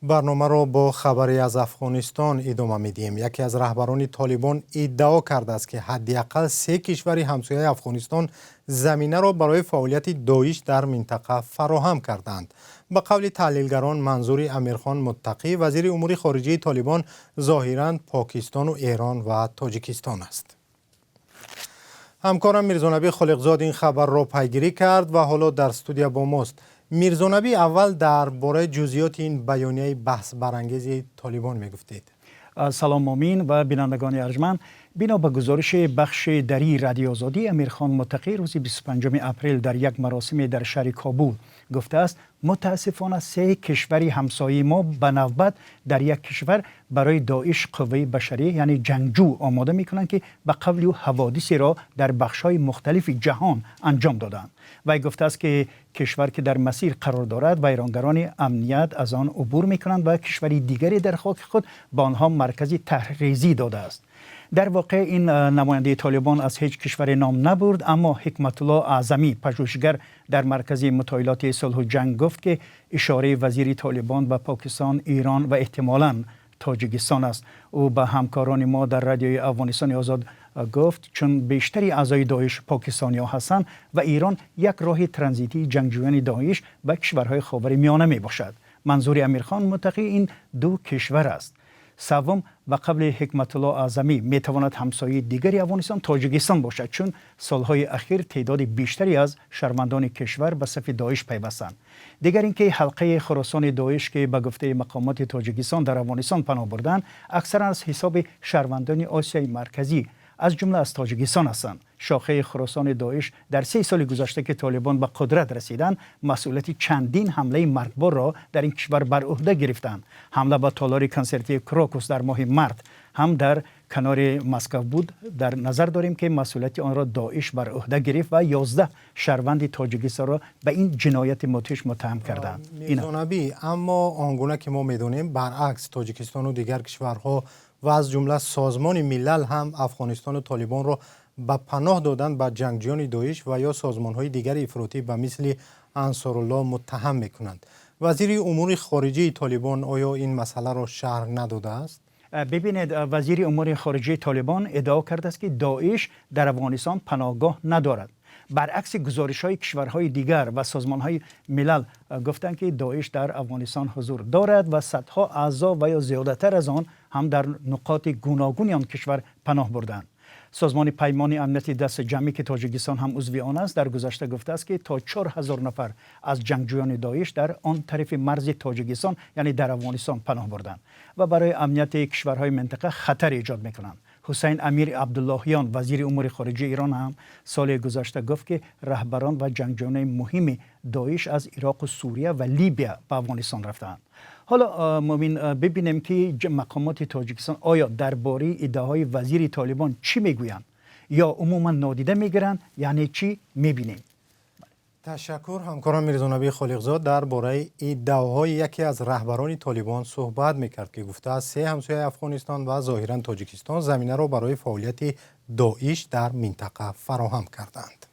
برنامه را با خبری از افغانستان ادامه میدیم. یکی از رهبران طالبان ادعا کرده است که حداقل 3 کشور همسایه افغانستان زمینه را برای فعالیت داعش در منطقه فراهم کردند. به قول تحلیلگران منظور امیرخان متقی وزیر امور خارجه طالبان ظاهراً پاکستان و ایران و تاجیکستان است. همکارم میرزانبی خالقزاد این خبر را پیگیری کرد و حالا در استودیو با ماست. میرزانبی، اول درباره جزئیات این بیانیه بحث برانگیز طالبان میگفتید. سلام مامین و بینندگان ارجمند. بنا به گزارش بخش دری رادیو آزادی، امیرخان متقی روز 25 اپریل در یک مراسم در شهر کابل گفته است متاسفانه 3 کشور همسایه ما به نوبت در یک کشور برای داعش قوه بشری یعنی جنگجو آماده میکنند که به قول او حوادثی را در بخش‌های مختلف جهان انجام دادند. و گفته است که کشور که در مسیر قرار دارد و ایرانگران امنیت از آن عبور میکنند و کشوری دیگری در خاک خود به آنها مرکزی تحریزی داده است. در واقع این نماینده طالبان از هیچ کشور نام نبرد، اما حکمت الله اعظمی پژوهشگر در مرکز مطالعات صلح و جنگ گفت که اشاره وزیر طالبان به پاکستان، ایران و احتمالاً تاجیکستان است. او به همکاران ما در رادیوی افغانستان آزاد گفت چون بیشتری اعضای داعش پاکستانی ها هستند و ایران یک راه ترانزیتی جنگجویان داعش به کشورهای خاورمیانه می باشد. منظور امیرخان متقی این 2 کشور است. سوم، و قبل حکمت الله اعظمی می تواند همسایه دیگری افغانستان تاجیکستان باشد، چون سالهای اخیر تعداد بیشتری از شهروندان کشور به صف داعش پیوستند. دیگر اینکه حلقه خراسان داعش که به گفته مقامات تاجیکستان در افغانستان پناه بردند اکثرا از حساب شهروندان آسیای مرکزی از جمله از تاجیکستان هستند. شاخه خراسان داعش در 3 سال گذشته که طالبان به قدرت رسیدند مسئولیت چندین حمله مرگبار را در این کشور بر عهده گرفتند. حمله به تالار کنسرتی کراکوس در ماه مارس هم در کنار مسکو بود. در نظر داریم که مسئولیت آن را داعش بر عهده گرفت و 11 شهروند تاجیکستان را به این جنایت مدهش متهم کردند. میرزانبی، اما آنگونه که ما میدونیم برعکس تاجیکستان و دیگر کشورها و از جمله سازمان ملل هم افغانستان و طالبان را به پناه دادن به جنگجویان داعش و یا سازمان‌های دیگر افراطی به مثل انصارالله متهم می‌کنند. وزیر امور خارجه طالبان آیا این مسئله را شرح نداده است؟ ببینید، وزیر امور خارجه طالبان ادعا کرده است که داعش در افغانستان پناهگاه ندارد. برعکس گزارش‌های کشورهای دیگر و سازمان‌های ملل گفتند که داعش در افغانستان حضور دارد و صدها اعضا و یا زیادتر از آن هم در نقاط گوناگون آن کشور پناه بردند. سازمان پیمان امنیت دست جمعی که تاجیکستان هم عضو آن است در گذشته گفته است که تا 4000 نفر از جنگجویان داعش در آن طرف مرز تاجیکستان یعنی در افغانستان پناه بردند و برای امنیت کشورهای منطقه خطر ایجاد می‌کنند. حسین امیر عبداللهیان وزیر امور خارجه ایران هم سال گذشته گفت که رهبران و جنگجویان مهم داعش از عراق و سوریه و لیبیا به افغانستان رفتند. حالا مؤمن ببینیم که مقامات تاجیکستان آیا درباره ادعاهای وزیر طالبان چی میگویند یا عموما نادیده میگیرند، یعنی چی میبینیم. تشکر. همکارم میرزانبی خالقزاد درباره ادعاهای یکی از رهبران طالبان صحبت میکرد که گفته است 3 همسایه افغانستان و ظاهرا تاجیکستان زمینه را برای فعالیت داعش در منطقه فراهم کردند.